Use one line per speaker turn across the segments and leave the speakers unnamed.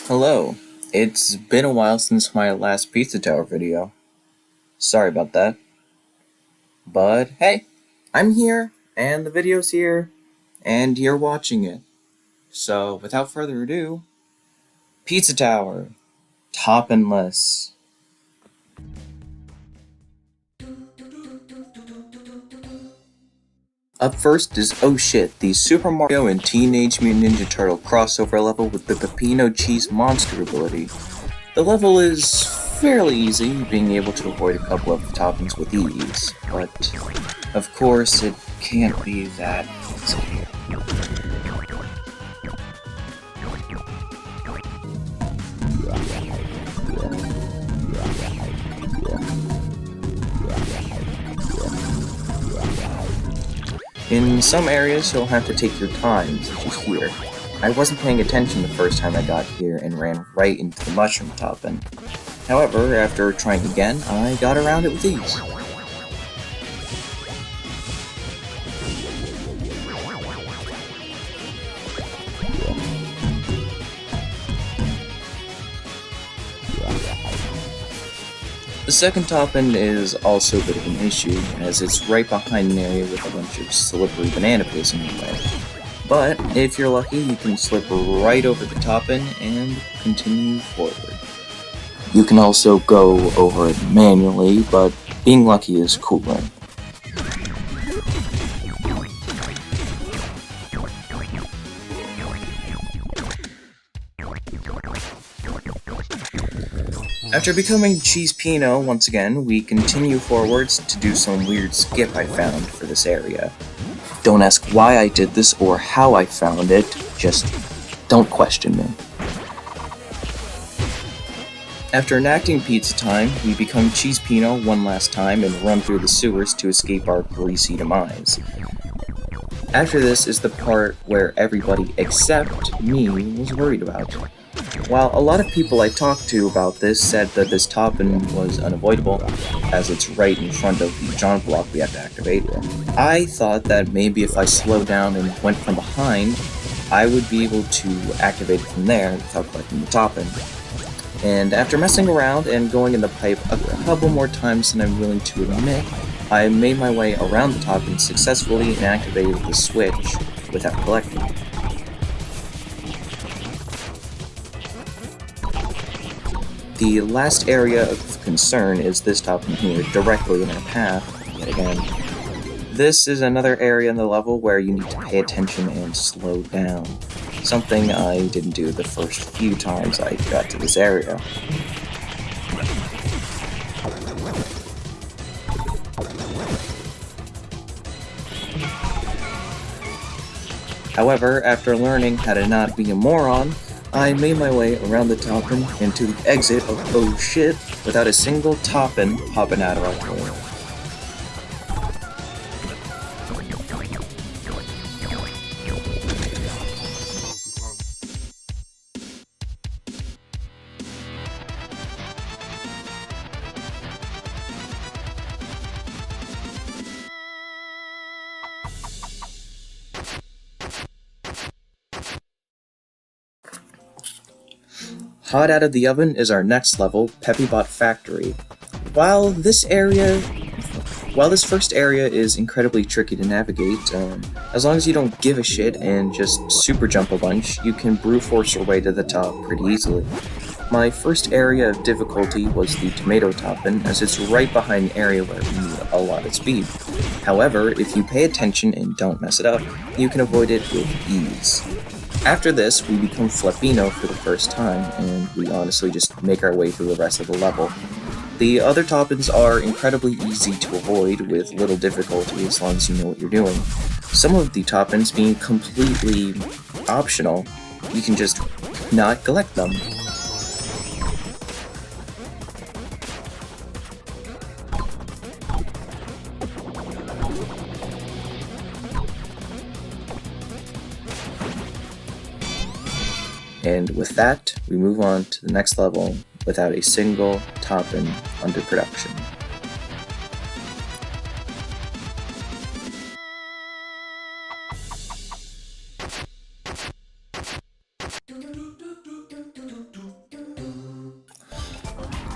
Hello. It's been a while since my last Pizza Tower video. Sorry about that. But hey, I'm here, and the video's here, and you're watching it. So without further ado, Pizza Tower, toppinless. Up first is oh shit, the Super Mario and Teenage Mutant Ninja Turtle crossover level with the Pepino Cheese Monster ability. The level is fairly easy, being able to avoid a couple of the toppings with ease, but of course it can't be that easy. In some areas, you'll have to take your time, such as here. I wasn't paying attention the first time I got here and ran right into the mushroom topping. However, after trying again, I got around it with ease. The second topping is also a bit of an issue, as it's right behind an area with a bunch of slippery banana peels in your way. But if you're lucky, you can slip right over the topping and continue forward. You can also go over it manually, but being lucky is cooler. After becoming Cheese Pino once again, we continue forwards to do some weird skip I found for this area. Don't ask why I did this or how I found it, just don't question me. After enacting pizza time, we become Cheese Pino one last time and run through the sewers to escape our greasy demise. After this is the part where everybody except me was worried about. While a lot of people I talked to about this said that this topping was unavoidable, as it's right in front of the jump block we have to activate, I thought that maybe if I slowed down and went from behind, I would be able to activate it from there without collecting the topping. And after messing around and going in the pipe a couple more times than I'm willing to admit, I made my way around the topping successfully and activated the switch without collecting it. The last area of concern is this topping here, directly in our path, yet again. This is another area in the level where you need to pay attention and slow down, something I didn't do the first few times I got to this area. However, after learning how to not be a moron, I made my way around the topping and to the exit of oh shit without a single topping popping out of our toilet. Hot out of the oven is our next level, Peppibot Factory. While this first area is incredibly tricky to navigate, as long as you don't give a shit and just super jump a bunch, you can brute force your way to the top pretty easily. My first area of difficulty was the tomato topping, as it's right behind an area where you need a lot of speed. However, if you pay attention and don't mess it up, you can avoid it with ease. After this, we become Flippino for the first time, and we honestly just make our way through the rest of the level. The other toppings are incredibly easy to avoid with little difficulty as long as you know what you're doing. Some of the toppings being completely optional, you can just not collect them. And with that, we move on to the next level without a single topping under production.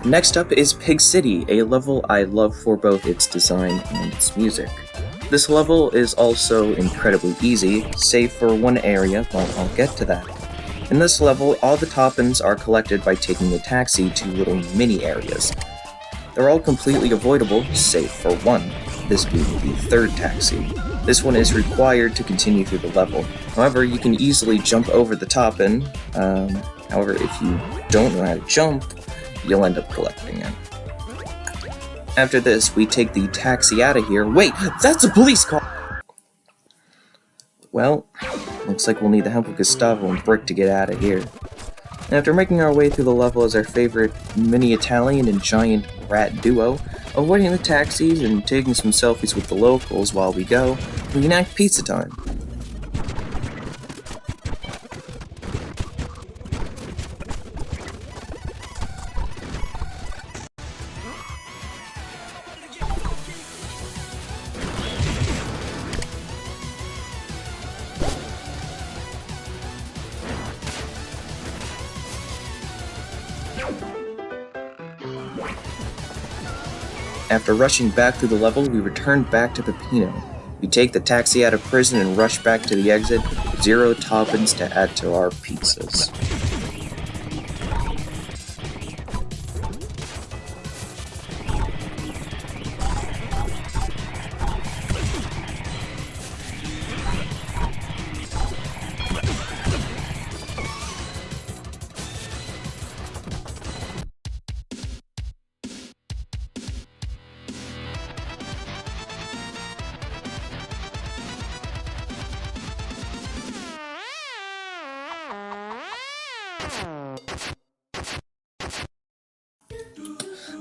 Next up is Pig City, a level I love for both its design and its music. This level is also incredibly easy, save for one area, but I'll get to that. In this level, all the toppins are collected by taking a taxi to little mini areas. They're all completely avoidable, save for one, this being the third taxi. This one is required to continue through the level. However, you can easily jump over the toppin. However, if you don't know how to jump, you'll end up collecting it. After this, we take the taxi out of here. Wait, that's a police car! Well, looks like we'll need the help of Gustavo and Brick to get out of here. After making our way through the level as our favorite mini Italian and giant rat duo, avoiding the taxis and taking some selfies with the locals while we go, we enact pizza time. After rushing back through the level, we return back to Peppino. We take the taxi out of prison and rush back to the exit with 0 toppins to add to our pizzas.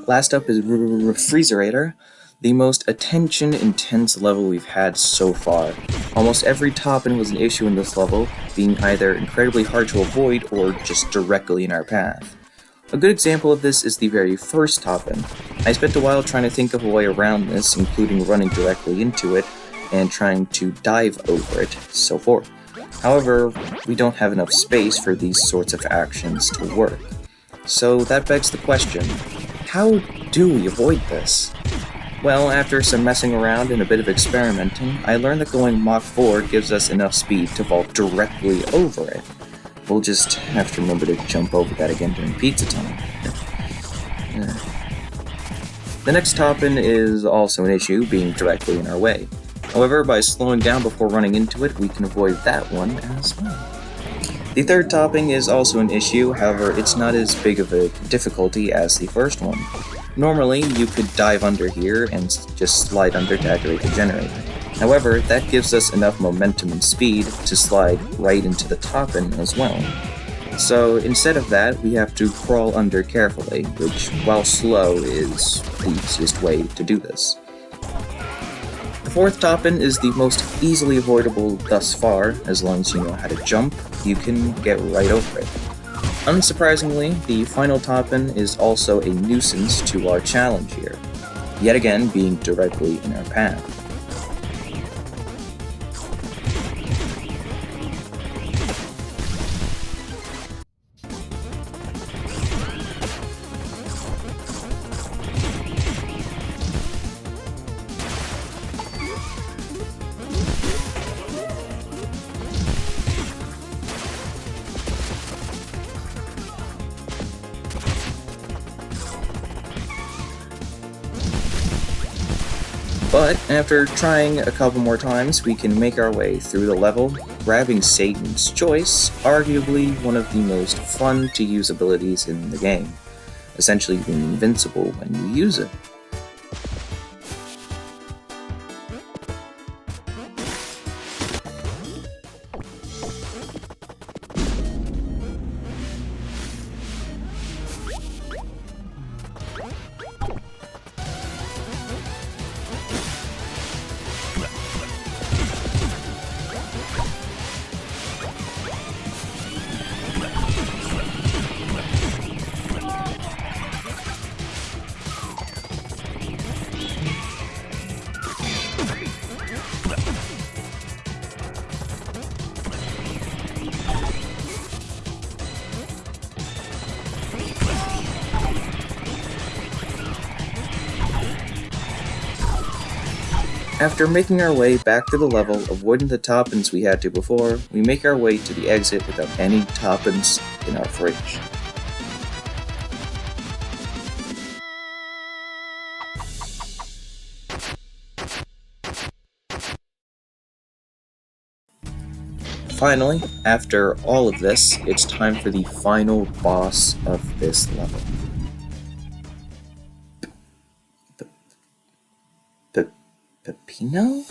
Last up is Refrigerator, the most attention-intense level we've had so far. Almost every toppin was an issue in this level, being either incredibly hard to avoid or just directly in our path. A good example of this is the very first toppin. I spent a while trying to think of a way around this, including running directly into it and trying to dive over it, so forth. However, we don't have enough space for these sorts of actions to work. So that begs the question, how do we avoid this? Well, after some messing around and a bit of experimenting, I learned that going Mach 4 gives us enough speed to vault directly over it. We'll just have to remember to jump over that again during pizza time. The next toppin is also an issue, being directly in our way. However, by slowing down before running into it, we can avoid that one as well. The third topping is also an issue, however, it's not as big of a difficulty as the first one. Normally, you could dive under here and just slide under to activate the generator. However, that gives us enough momentum and speed to slide right into the toppin as well. So instead of that, we have to crawl under carefully, which, while slow, is the easiest way to do this. The fourth toppin is the most easily avoidable thus far. As long as you know how to jump, you can get right over it. Unsurprisingly, the final toppin is also a nuisance to our challenge here, yet again being directly in our path. But after trying a couple more times, we can make our way through the level, grabbing Satan's Choice, arguably one of the most fun to use abilities in the game, essentially being invincible when you use it. After making our way back to the level avoiding the toppins we had to before, we make our way to the exit without any toppins in our fridge. Finally, after all of this, it's time for the final boss of this level. Peppino?